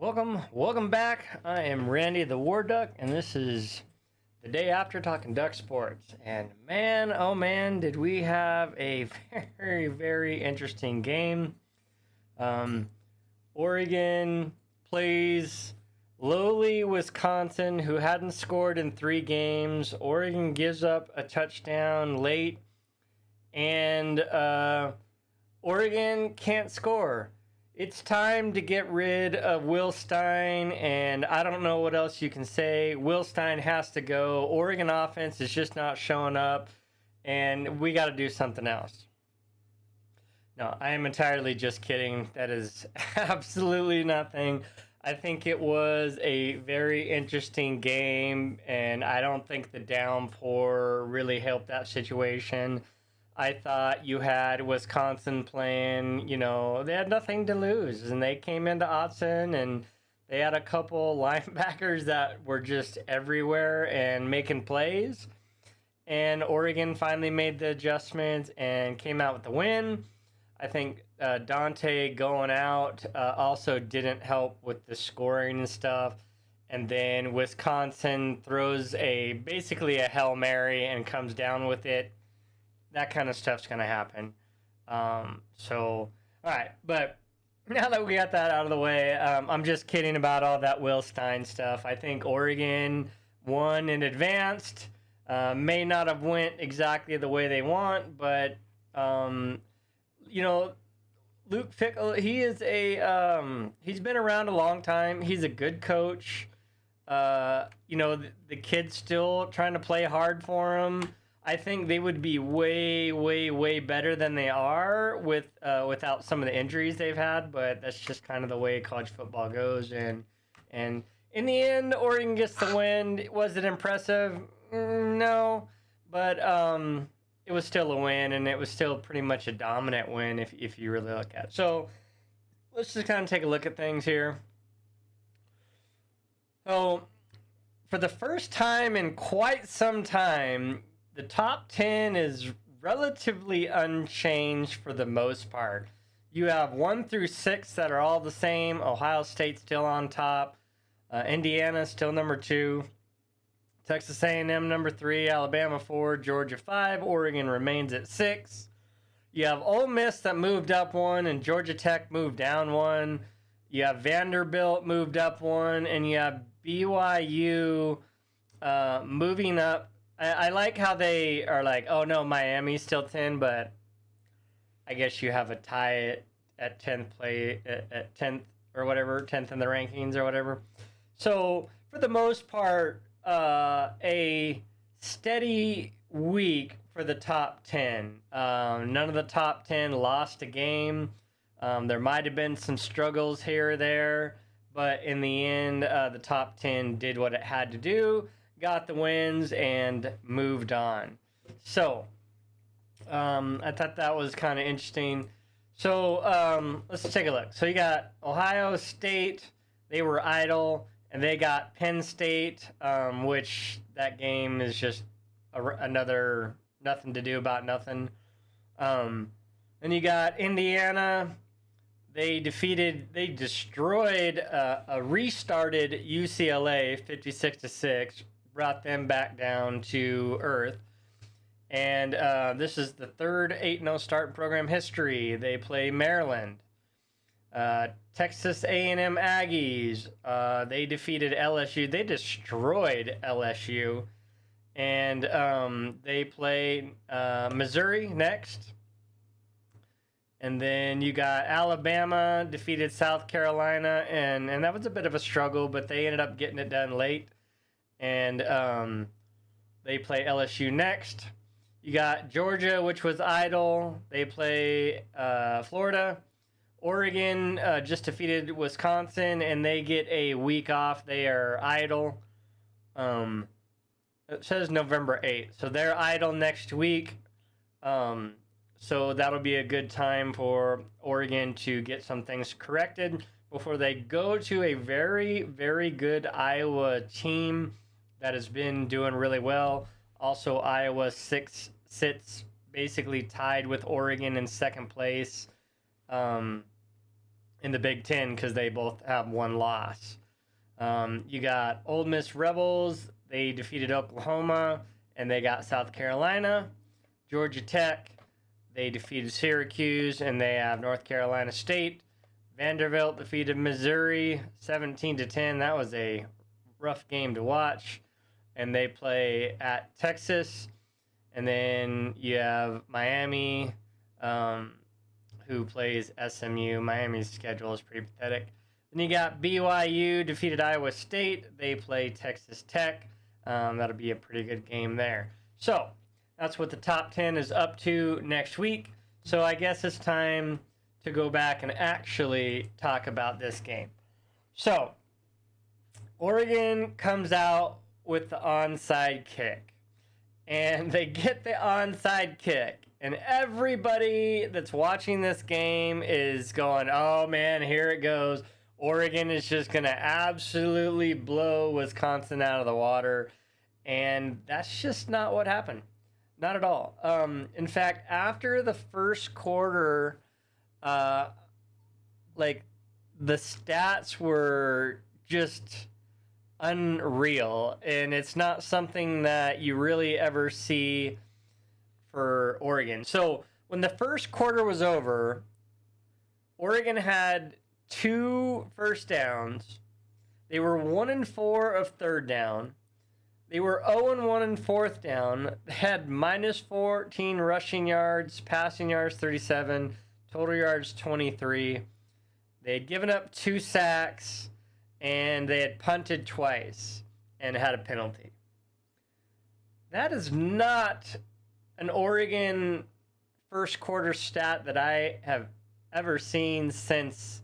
Welcome back. I am Randy the War Duck, and this is the day after talking duck sports. And man, oh man, did we have a very interesting game. Um, Oregon plays lowly Wisconsin, who hadn't scored in 3 games. Oregon gives up a touchdown late, and Oregon can't score. It's time to get rid of Will Stein, and I don't know what else you can say. Will Stein has to go. Oregon offense is just not showing up, and we got to do something else. No, I am entirely just kidding. That is absolutely nothing. I think it was a very interesting game, and I don't think the downpour really helped that situation. I thought you had Wisconsin playing, they had nothing to lose, and they came into Autzen, and they had a couple linebackers that were just everywhere and making plays. And Oregon finally made the adjustments and came out with the win. I think Dante going out also didn't help with the scoring and stuff. And then Wisconsin throws basically a Hail Mary and comes down with it. That kind of stuff's going to happen. All right. But now that we got that out of the way, I'm just kidding about all that Will Stein stuff. I think Oregon won and advanced. May not have went exactly the way they want, but, Luke Fickle, he's been around a long time. He's a good coach. The kid's still trying to play hard for him. I think they would be way better than they are without some of the injuries they've had, but that's just kind of the way college football goes. And in the end, Oregon gets the win. Was it impressive? No, but it was still a win, and it was still pretty much a dominant win if you really look at it. So let's just kind of take a look at things here. So for the first time in quite some time, the top 10 is relatively unchanged for the most part. You have 1 through 6 that are all the same. Ohio State still on top. Indiana still number 2. Texas A&M number 3. Alabama 4. Georgia 5. Oregon remains at 6. You have Ole Miss that moved up 1, and Georgia Tech moved down 1. You have Vanderbilt moved up 1, and you have BYU moving up. I like how they are like, oh no, Miami's still 10, but I guess you have a tie at 10th at 10th or whatever, 10th in the rankings or whatever. So for the most part, a steady week for the top 10. None of the top 10 lost a game. There might have been some struggles here or there, but in the end, the top 10 did what it had to do. Got the wins and moved on. So I thought that was kind of interesting. So let's take a look. So you got Ohio State. They were idle, and they got Penn State, which that game is just another nothing to do about nothing. Then you got Indiana. They destroyed a restarted UCLA 56-6. Brought them back down to earth. And this is the third 8-0 start in program history. They play Maryland. Texas A&M Aggies, they defeated LSU. They destroyed LSU. And they play Missouri next. And then you got Alabama defeated South Carolina. And that was a bit of a struggle, but they ended up getting it done late. And they play LSU next. You got Georgia, which was idle. They play Florida. Oregon just defeated Wisconsin, and they get a week off. They are idle. It says November 8th. So they're idle next week. So that'll be a good time for Oregon to get some things corrected before they go to a very good Iowa team that has been doing really well. Also, Iowa sits basically tied with Oregon in second place. in the Big Ten because they both have one loss. You got Ole Miss Rebels. They defeated Oklahoma, and they got South Carolina. Georgia Tech, they defeated Syracuse, and they have North Carolina State. Vanderbilt defeated Missouri 17-10. That was a rough game to watch. And they play at Texas. And then you have Miami, who plays SMU. Miami's schedule is pretty pathetic. Then you got BYU defeated Iowa State. They play Texas Tech. That'll be a pretty good game there. So that's what the top 10 is up to next week. So I guess it's time to go back and actually talk about this game. So Oregon comes out with the onside kick, and they get the onside kick, and everybody that's watching this game is going, oh man, here it goes. Oregon is just going to absolutely blow Wisconsin out of the water, and that's just not what happened. Not at all. In fact, after the first quarter, like, the stats were just unreal, and it's not something that you really ever see for Oregon. So when the first quarter was over, Oregon had 2 first downs. They were 1-4 of third down. They were 0-1 in fourth down. They had -14 rushing yards, passing yards 37, total yards 23. They had given up 2 sacks, and they had punted twice and had a penalty. That is not an Oregon first quarter stat that I have ever seen since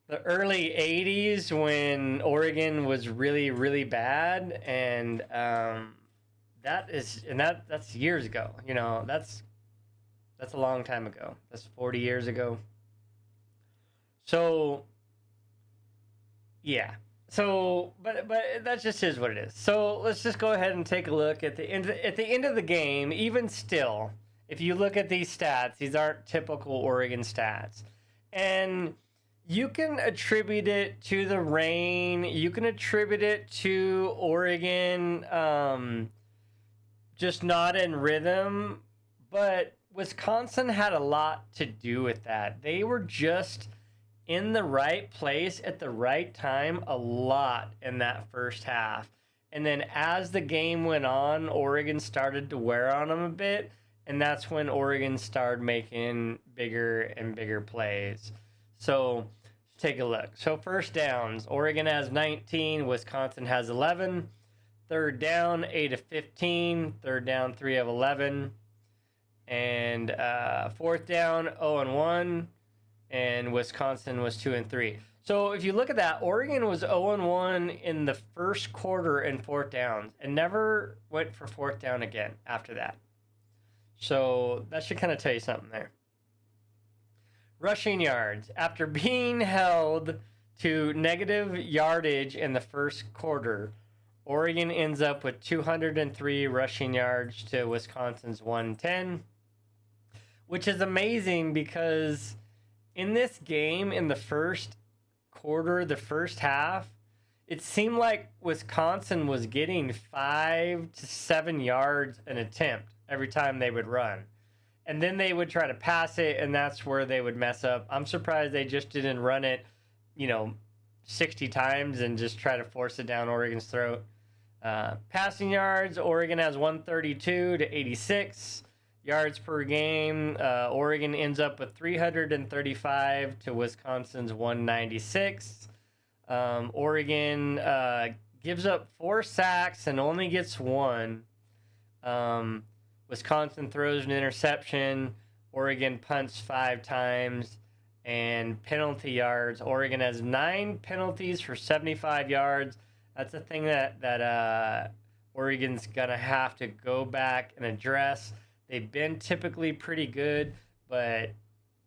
the early 80s when Oregon was really, really bad. And that's years ago. You know, that's a long time ago. That's 40 years ago. So yeah. So, but that just is what it is. So let's just go ahead and take a look at the end of the game. Even still, if you look at these stats, these aren't typical Oregon stats, and you can attribute it to the rain. You can attribute it to Oregon just not in rhythm, but Wisconsin had a lot to do with that. They were just in the right place at the right time a lot in that first half. And then as the game went on, Oregon started to wear on them a bit, and that's when Oregon started making bigger and bigger plays. So let's take a look. So first downs, Oregon has 19, Wisconsin has 11. Third down, 8 of 15. Third down, 3 of 11. And fourth down, 0-1. And Wisconsin was 2-3. So if you look at that, Oregon was 0-1 in the first quarter and fourth downs, and never went for fourth down again after that. So that should kind of tell you something there. Rushing yards. After being held to negative yardage in the first quarter, Oregon ends up with 203 rushing yards to Wisconsin's 110, which is amazing because in this game, in the first quarter, the first half, it seemed like Wisconsin was getting 5 to 7 yards an attempt every time they would run. And then they would try to pass it, and that's where they would mess up. I'm surprised they just didn't run it, 60 times and just try to force it down Oregon's throat. Passing yards, Oregon has 132 to 86. Yards per game, Oregon ends up with 335 to Wisconsin's 196. Oregon gives up 4 sacks and only gets 1. Wisconsin throws an interception. Oregon punts 5 times. And penalty yards, Oregon has 9 penalties for 75 yards. That's a thing that Oregon's going to have to go back and address. They've been typically pretty good, but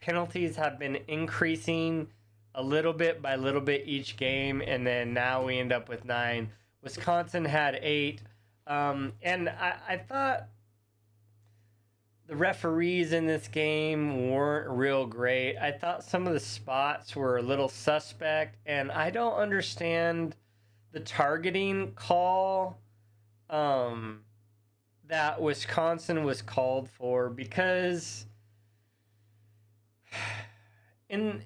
penalties have been increasing a little bit by little bit each game, and then now we end up with 9. Wisconsin had 8. And I thought the referees in this game weren't real great. I thought some of the spots were a little suspect, and I don't understand the targeting call that Wisconsin was called for, because in,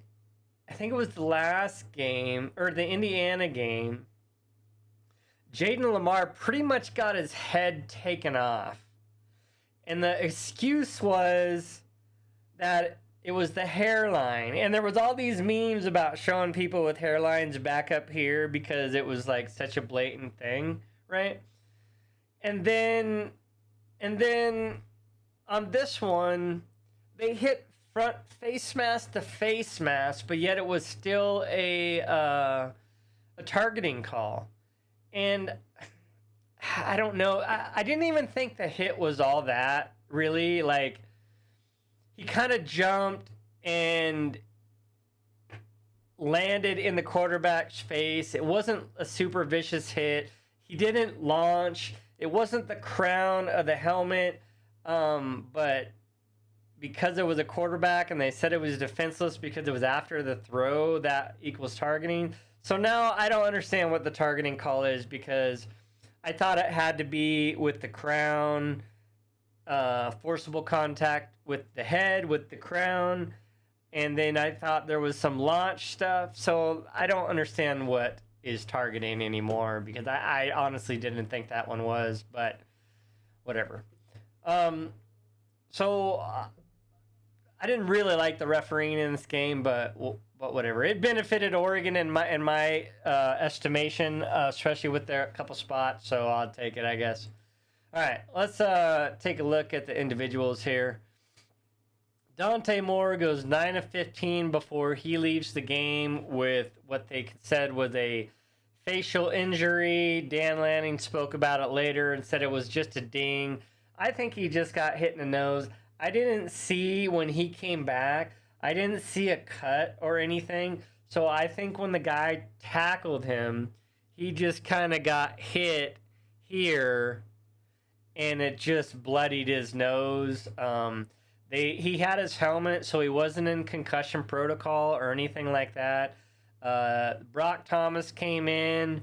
I think it was the last game, or the Indiana game, Jaden Lamar pretty much got his head taken off. And the excuse was that it was the hairline. And there was all these memes about showing people with hairlines back up here because it was like such a blatant thing, right? And then on this one, they hit front face mask to face mask, but yet it was still a targeting call. And I don't know. I didn't even think the hit was all that, really. Like, he kind of jumped and landed in the quarterback's face. It wasn't a super vicious hit. He didn't launch. It wasn't the crown of the helmet, but because it was a quarterback and they said it was defenseless because it was after the throw, that equals targeting. So now I don't understand what the targeting call is, because I thought it had to be with the crown, forcible contact with the head, with the crown, and then I thought there was some launch stuff. So I don't understand what is targeting anymore, because I honestly didn't think that one was, but whatever. So I didn't really like the refereeing in this game, but whatever. It benefited Oregon in my estimation, especially with their couple spots. So I'll take it, I guess. All right, let's take a look at the individuals here. Dante Moore goes 9 of 15 before he leaves the game with what they said was a facial injury. Dan Lanning spoke about it later and said it was just a ding. I think he just got hit in the nose. I didn't see when he came back. I didn't see a cut or anything. So I think when the guy tackled him, he just kind of got hit here and it just bloodied his nose. He had his helmet, so he wasn't in concussion protocol or anything like that. Brock Thomas came in,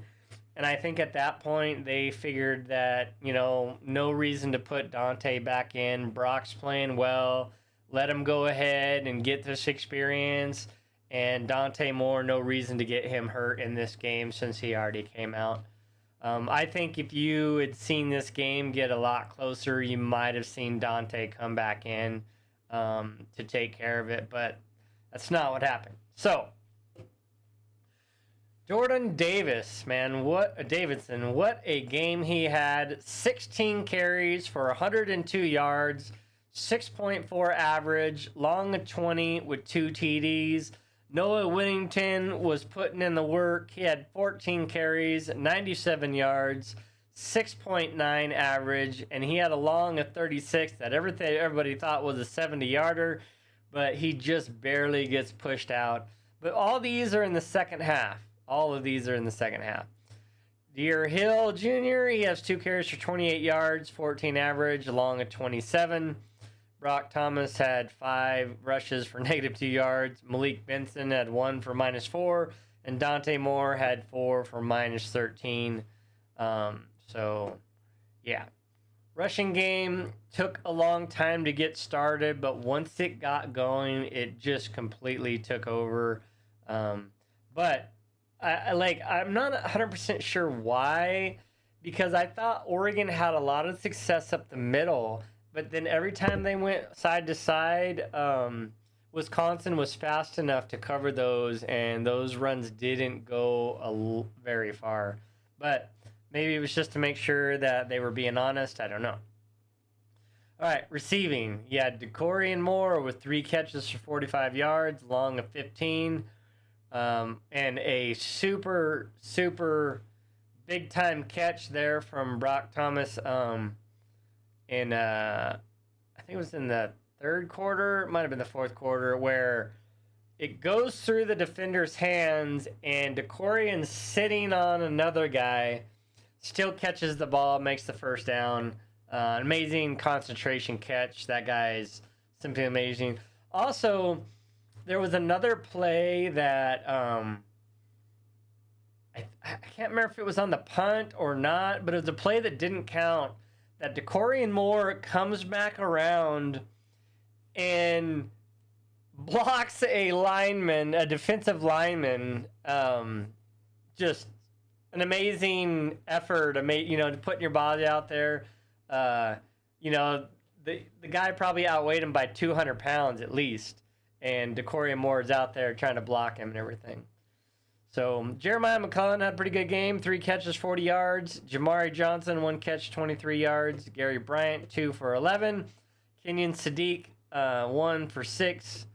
and I think at that point they figured that, no reason to put Dante back in. Brock's playing well. Let him go ahead and get this experience. And Dante Moore, no reason to get him hurt in this game since he already came out. I think if you had seen this game get a lot closer, you might have seen Dante come back in to take care of it, but that's not what happened. So, Jordan Davis, man, what a game he had. 16 carries for 102 yards, 6.4 average, long of 20 with 2 TDs. Noah Whittington was putting in the work. He had 14 carries, 97 yards, 6.9 average, and he had a long of 36 that everybody thought was a 70-yarder, but he just barely gets pushed out. But all these are in the second half. All of these are in the second half. Deere Hill Jr., he has 2 carries for 28 yards, 14 average, long of 27. Brock Thomas had 5 rushes for -2 yards. Malik Benson had 1 for -4. And Dante Moore had 4 for -13. So, yeah. Rushing game took a long time to get started, but once it got going, it just completely took over. But I'm not 100% sure why, because I thought Oregon had a lot of success up the middle, but then every time they went side to side, Wisconsin was fast enough to cover those, and those runs didn't go very far. But maybe it was just to make sure that they were being honest. I don't know. All right, receiving. You had DeCorian Moore with 3 catches for 45 yards, long of 15. And a super, super big-time catch there from Brock Thomas in, I think it was in the third quarter. It might have been the fourth quarter, where it goes through the defender's hands, and DeCorian sitting on another guy still catches the ball, makes the first down. Amazing concentration catch. That guy's simply amazing. Also, there was another play that I can't remember if it was on the punt or not, but it was a play that didn't count. That Dante Moore comes back around and blocks a lineman, a defensive lineman. Just an amazing effort, to putting your body out there. Uh, you know, the guy probably outweighed him by 200 pounds at least, and Dante Moore is out there trying to block him and everything. So Jeremiah McCullough had a pretty good game. 3 catches, 40 yards. Jamari Johnson, 1 catch, 23 yards. Gary Bryant, 2 for 11. Kenyon Sadiq, 1 for 6.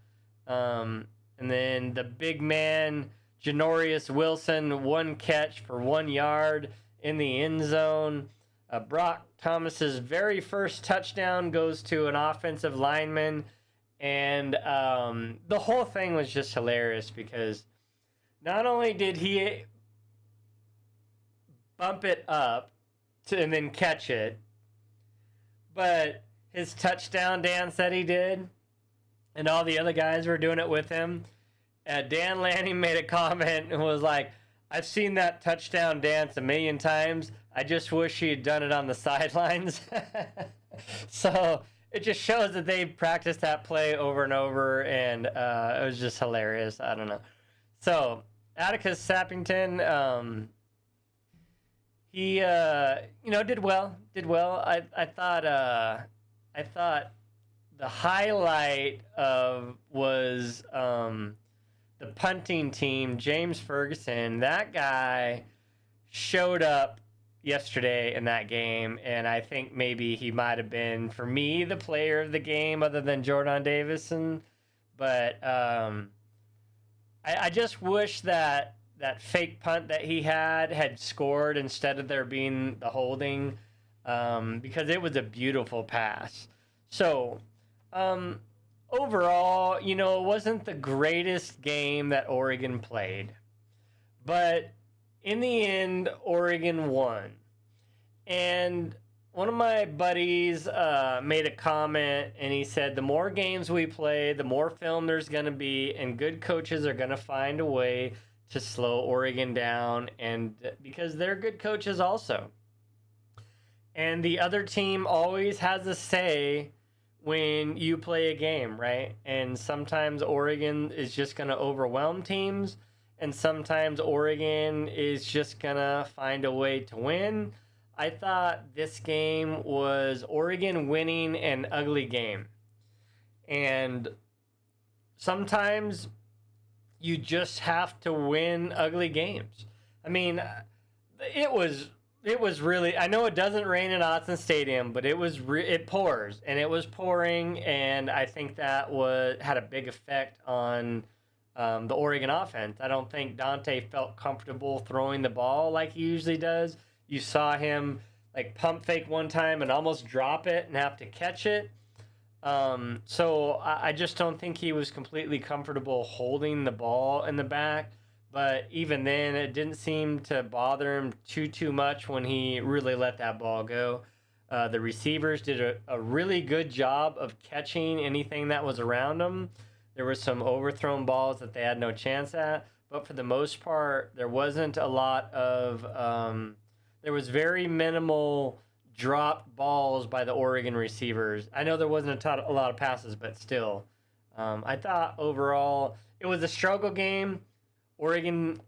And then the big man, Janorius Wilson, 1 catch for 1 yard in the end zone. Brock Thomas's very first touchdown goes to an offensive lineman. And the whole thing was just hilarious because not only did he bump it up and then catch it, but his touchdown dance that he did, and all the other guys were doing it with him. Dan Lanning made a comment and was like, I've seen that touchdown dance a million times. I just wish he had done it on the sidelines. So it just shows that they practiced that play over and over, and it was just hilarious. I don't know. So Atticus Sappington, he did well. I thought the highlight was the punting team, James Ferguson. That guy showed up yesterday in that game, and I think maybe he might have been, for me, the player of the game other than Jordan Davison. But I just wish that fake punt that he had scored instead of there being the holding, because it was a beautiful pass. So overall, it wasn't the greatest game that Oregon played, but in the end, Oregon won. And one of my buddies made a comment, and he said, the more games we play, the more film there's going to be, and good coaches are going to find a way to slow Oregon down, and because they're good coaches also. And the other team always has a say when you play a game, right? And sometimes Oregon is just going to overwhelm teams, and sometimes Oregon is just going to find a way to win. I thought this game was Oregon winning an ugly game. And sometimes you just have to win ugly games. I mean, it was really, I know it doesn't rain in Autzen Stadium, but it pours, and it was pouring, and I think that had a big effect on the Oregon offense. I don't think Dante felt comfortable throwing the ball like he usually does. You saw him like pump fake one time and almost drop it and have to catch it. So I just don't think he was completely comfortable holding the ball in the back. But even then, it didn't seem to bother him too much when he really let that ball go. The receivers did a really good job of catching anything that was around them. There were some overthrown balls that they had no chance at. But for the most part, there wasn't a lot of... there was very minimal dropped balls by the Oregon receivers. I know there wasn't a lot of passes, but still. I thought overall it was a struggle game. Oregon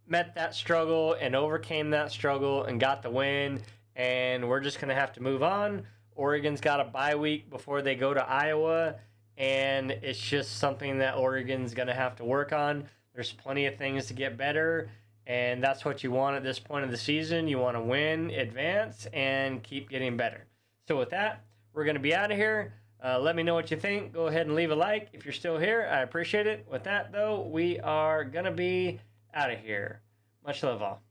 met that struggle and overcame that struggle and got the win, and we're just going to have to move on. Oregon's got a bye week before they go to Iowa, and it's just something that Oregon's going to have to work on. There's plenty of things to get better, and that's what you want at this point of the season. You want to win, advance, and keep getting better. So with that, we're going to be out of here. Let me know what you think. Go ahead and leave a like if you're still here. I appreciate it. With that, though, we are going to be out of here. Much love, all.